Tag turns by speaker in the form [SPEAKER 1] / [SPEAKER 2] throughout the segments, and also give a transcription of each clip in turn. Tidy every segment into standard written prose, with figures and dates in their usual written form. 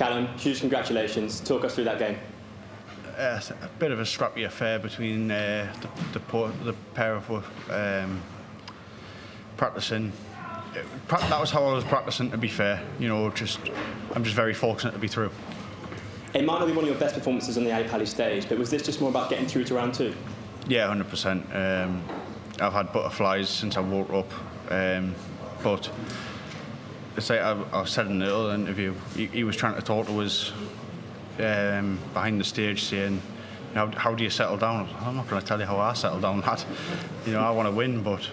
[SPEAKER 1] Callan, huge congratulations. Talk us through that game.
[SPEAKER 2] A bit of a scrappy affair between the pair of us practicing. That was how I was practicing, to be fair. I'm just very fortunate to be through.
[SPEAKER 1] It might not be one of your best performances on the A-Pally stage, but was this just more about getting through to round 2?
[SPEAKER 2] Yeah, 100%. I've had butterflies since I woke up, but it's like I said in the other interview, he was trying to talk to us behind the stage, saying, how do you settle down? I'm not going to tell you how I settle down, lad. I want to win, but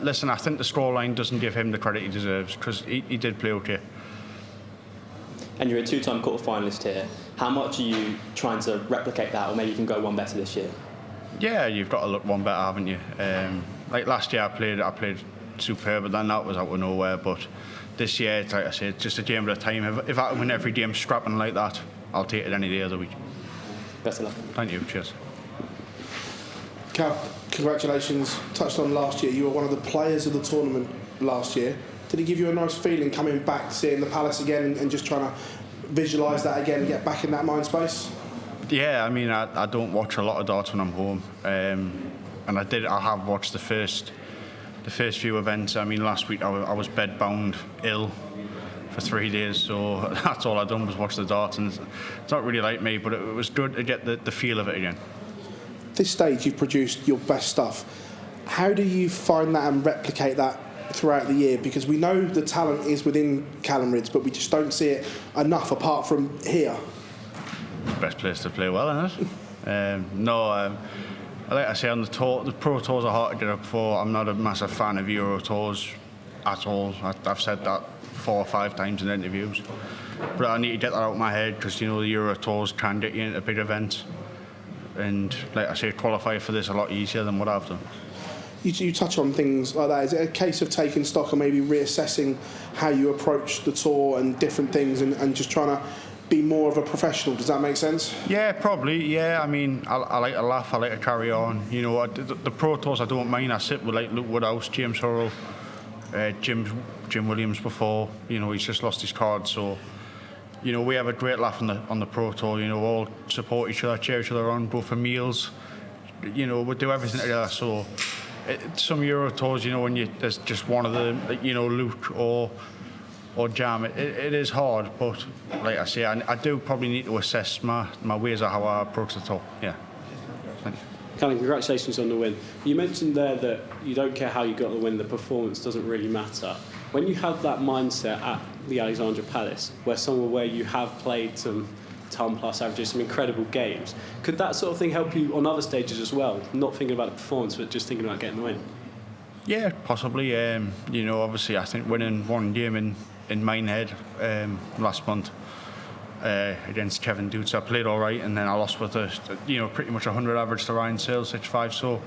[SPEAKER 2] listen, I think the scoreline doesn't give him the credit he deserves, because he did play okay.
[SPEAKER 1] And you're a 2-time quarter-finalist here. How much are you trying to replicate that, or maybe you can go one better this year?
[SPEAKER 2] Yeah, you've got to look one better, haven't you? Like last year, I played superb, but then that was out of nowhere. But this year, it's like I said, just a game at a time. If I can win every game scrapping like that, I'll take it any day of the week.
[SPEAKER 1] Best of luck.
[SPEAKER 2] Thank you. Cheers.
[SPEAKER 3] Cal, congratulations. Touched on last year, you were one of the players of the tournament last year. Did it give you a nice feeling coming back, seeing the Palace again, and just trying to visualise that again and get back in that mind space?
[SPEAKER 2] Yeah, I mean, I don't watch a lot of darts when I'm home, and I have watched the first few events. I mean, last week I was bedbound ill for 3 days, so that's all I done was watch the darts, and it's not really like me, but it was good to get the feel of it again.
[SPEAKER 3] This stage, you've produced your best stuff. How do you find that and replicate that throughout the year? Because we know the talent is within Callan Rydz, but we just don't see it enough apart from here.
[SPEAKER 2] It's the best place to play well, isn't it? Like I say, on the tour, the Pro Tours are hard to get up for. I'm not a massive fan of Euro Tours at all. I've said that 4 or 5 times in interviews. But I need to get that out of my head, because the Euro Tours can get you into big events. And like I say, qualify for this a lot easier than what I've done.
[SPEAKER 3] You touch on things like that. Is it a case of taking stock and maybe reassessing how you approach the tour and different things, and just trying to be more of a professional? Does that make sense?
[SPEAKER 2] Yeah, probably. Yeah, I mean, I like to laugh. I like to carry on. The Pro Tours I don't mind. I sit with like Luke Woodhouse, James Hurrell, Jim Williams before. He's just lost his card, so. We have a great laugh on the Pro Tour. We all support each other, cheer each other on, go for meals. We do everything together. So, some Euro Tours, when there's just one of them, Luke or Jam, it is hard. But like I say, I do probably need to assess my ways of how I approach the tour. Yeah. Thank you.
[SPEAKER 4] Callan, congratulations on the win. You mentioned there that you don't care how you got the win, the performance doesn't really matter. When you have that mindset at the Alexandra Palace, where you have played some ton-plus averages, some incredible games, could that sort of thing help you on other stages as well? Not thinking about the performance, but just thinking about getting the win?
[SPEAKER 2] Yeah, possibly. Obviously, I think winning one game in Minehead last month against Kevin Dutz, I played all right, and then I lost with pretty much 100 average to Ryan Sales, 6-5. So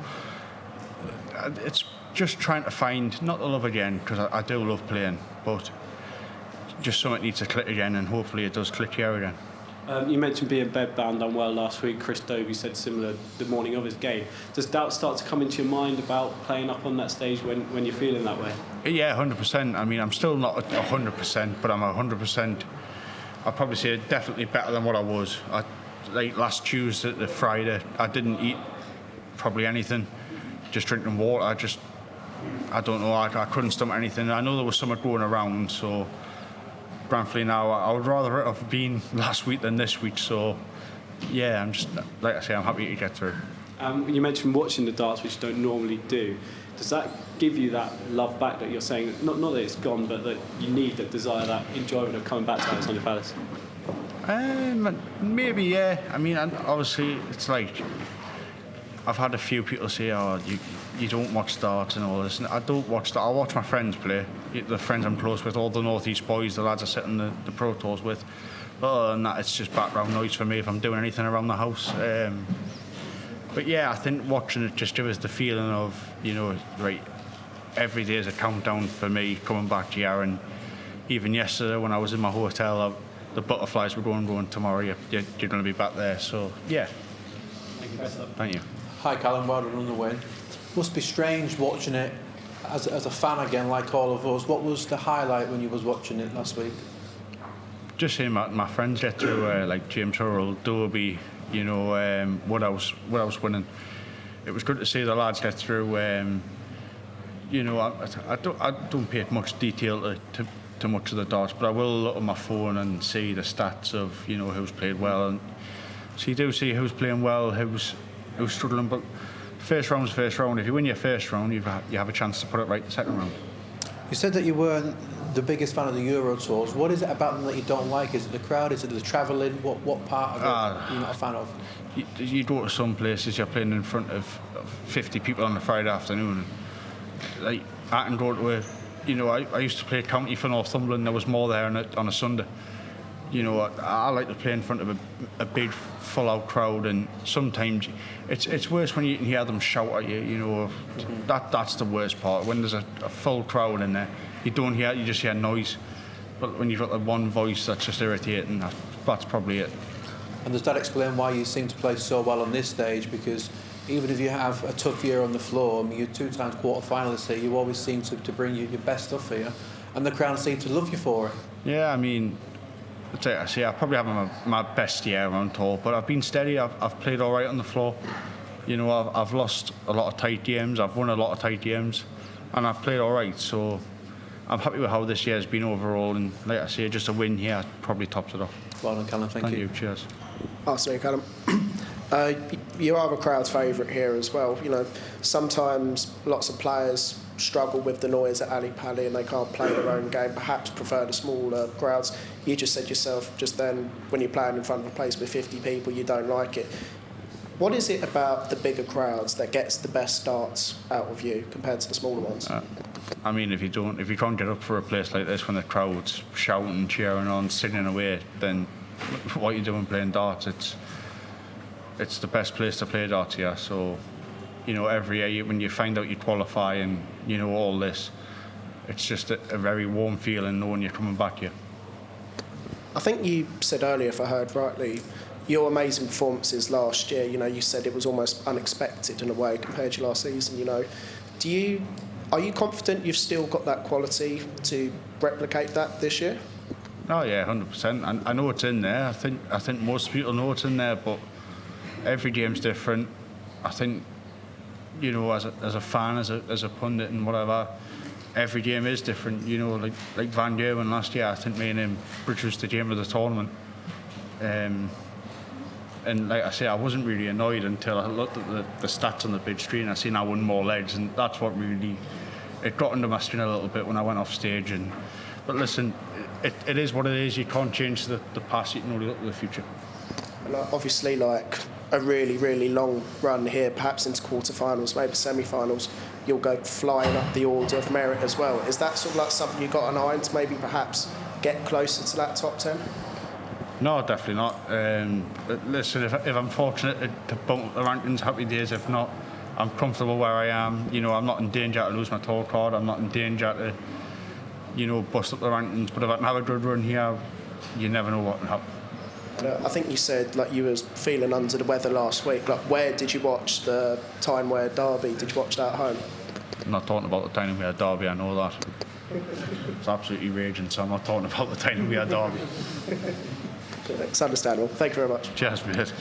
[SPEAKER 2] it's just trying to find, not the love again, because I do love playing, but just something needs to click again, and hopefully it does click here again.
[SPEAKER 4] You mentioned being bedbound unwell last week. Chris Dobie said similar the morning of his game. Does doubt start to come into your mind about playing up on that stage when you're feeling that way?
[SPEAKER 2] Yeah, 100%. I mean, I'm still not 100%, but I'm 100%. I'd probably say definitely better than what I was. Like last Tuesday to Friday, I didn't eat probably anything, just drinking water. I don't know, I couldn't stomach anything. I know there was something going around, so frankly now I would rather it have been last week than this week. So yeah, I'm just, like I say, I'm happy to get through.
[SPEAKER 4] You mentioned watching the darts, which you don't normally do. Does that give you that love back that you're saying, not that it's gone, but that you need that desire, that enjoyment of coming back to Alexandra Palace?
[SPEAKER 2] Maybe, yeah. I mean, obviously it's like, I've had a few people say, you don't watch darts and all this. And I don't watch that. I watch my friends play, the friends I'm close with, all the North East boys, the lads I sit in the Pro Tours with. But other than that, it's just background noise for me if I'm doing anything around the house. But yeah, I think watching it just gives us the feeling of, right, every day is a countdown for me coming back here. And even yesterday when I was in my hotel, the butterflies were going tomorrow, you're going to be back there. So yeah. Thank you.
[SPEAKER 5] Hi Callan, well done on the win. Must be strange watching it as a fan again, like all of us. What was the highlight when you was watching it last week?
[SPEAKER 2] just seeing my friends get through, like James Hurrell, Derby, you know, Woodhouse winning. It was good to see the lads get through. You know, I don't pay much detail to much of the darts, but I will look at my phone and see the stats of, you know, who's played well, and so you do see who's playing well, who's struggling. But first round's first round. If you win your first round, you have a chance to put it right the second round.
[SPEAKER 5] You said that you weren't the biggest fan of the Euro tours. What is it about them that you don't like? Is it the crowd? Is it the travelling? What part of it you're not a fan of?
[SPEAKER 2] You go to some places, you're playing in front of 50 people on a Friday afternoon. Like, I can go to I used to play county for Northumberland. There was more there on a Sunday. You know, I like to play in front of a big, full-out crowd, and sometimes it's worse when you can hear them shout at you. You know, that's the worst part. When there's a full crowd in there, you just hear noise. But when you've got the one voice that's just irritating, that's probably it.
[SPEAKER 5] And does that explain why you seem to play so well on this stage? Because even if you have a tough year on the floor, I mean, you're 2 times quarter-finalists here, you always seem to bring your best stuff here, and the crowd seem to love you for it.
[SPEAKER 2] Yeah, I mean, I probably haven't my best year on tour, but I've been steady. I've played all right on the floor. You know, I've lost a lot of tight games, I've won a lot of tight games, and I've played all right. So I'm happy with how this year's been overall, and like I say, just a win here probably tops it off.
[SPEAKER 5] Well done, Callan. Thank you.
[SPEAKER 2] Cheers.
[SPEAKER 6] Afternoon, Callan. You are a crowd favourite here as well. You know, sometimes lots of players struggle with the noise at Ali Pali and they can't play their own game, perhaps prefer the smaller crowds. You just said yourself just then, when you're playing in front of a place with 50 people, you don't like it. What is it about the bigger crowds that gets the best starts out of you compared to the smaller ones?
[SPEAKER 2] I mean, if you can't get up for a place like this when the crowd's shouting, cheering on, singing away, then what are you doing playing darts? It's the best place to play darts here. So, you know, every year when you find out you qualify and, you know, all this, it's just a very warm feeling knowing you're coming back here.
[SPEAKER 6] I think you said earlier, if I heard rightly, your amazing performances last year, you know, you said it was almost unexpected in a way compared to last season, you know. Are you confident you've still got that quality to replicate that this year?
[SPEAKER 2] Oh yeah, 100%. I know it's in there. I think most people know it's in there, but every game's different. I think, you know, as a fan, as a pundit and whatever, every game is different. You know, like Van Gerwen last year, I think me and him produced the game of the tournament. And like I say, I wasn't really annoyed until I looked at the stats on the big screen. I seen I won more legs, and that's what really, it got under my skin a little bit when I went off stage. But listen, it is what it is. You can't change the past. You can only look to the future.
[SPEAKER 6] And obviously, like a really, really long run here, perhaps into quarterfinals, maybe semi-finals, you'll go flying up the order of merit as well. Is that sort of like something you've got an eye on to maybe perhaps get closer to that top 10?
[SPEAKER 2] No, definitely not. But listen, if I'm fortunate to bump up the rankings, happy days. If not, I'm comfortable where I am. You know, I'm not in danger to lose my tour card. I'm not in danger to, you know, bust up the rankings. But if I can have a good run here, you never know what can happen.
[SPEAKER 6] I think you said like you was feeling under the weather last week. Like, where did you watch the Tyne-Wear Derby? Did you watch that at home?
[SPEAKER 2] I'm not talking about the Tyne-Wear Derby. I know that. It's absolutely raging, so I'm not talking about the Tyne-Wear Derby.
[SPEAKER 6] It's understandable. Thank you very much.
[SPEAKER 2] Cheers, mate.